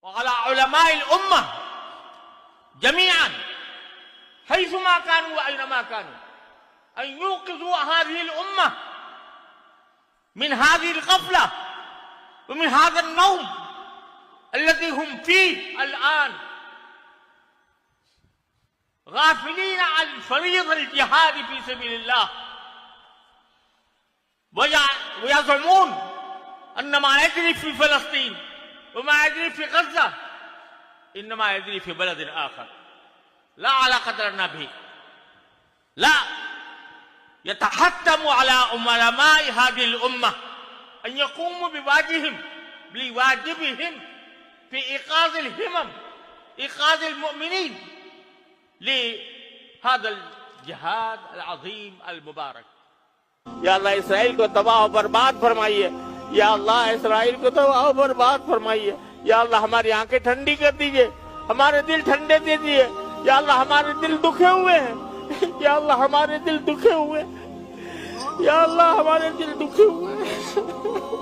वअला उलमाइल उम्मा जमीअन हैसुमा कानू व ऐनमा कानू अन यूक़िज़ू हाज़िहिल उम्मा मिन हाज़िहिल ग़फ़ला व मिन हाज़ा नौम अल्लज़ी हुम फ़ीह अलआन गाफिलीन अन फ़रीज़तिल जिहाद फ़ी सबीलिल्लाह व यज़ुमून अन्नमा यजरी फ़ी फ़लस्तीन व मा यजरी फ़ी ग़ज़्ज़ा इन्नमा यजरी फ़ी बलदिन आख़र ला अलाक़त लना बिही ला यतहत्तमु अला उलमाइ हाज़िहिल उम्मा अन यक़ूमू बिवाजिबिहिम फ़ी इक़ाज़िल हिमम इक़ाज़िल मुअमिनीन लिहाज़ल जिहाद अल अज़ीम अल मुबारक। या अल्लाह इसराइल को तबाह बर्बाद फरमाइए, या अल्लाह इसराइल को तबाह बर्बाद फरमाइए, या अल्लाह हमारी आंखें ठंडी कर दीजिए, हमारे दिल ठंडे दे दीजिए, या अल्लाह हमारे दिल दुखे हुए हैं, या अल्लाह हमारे दिल दुखे हुए, या अल्लाह हमारे दिल दुखे हुए हैं।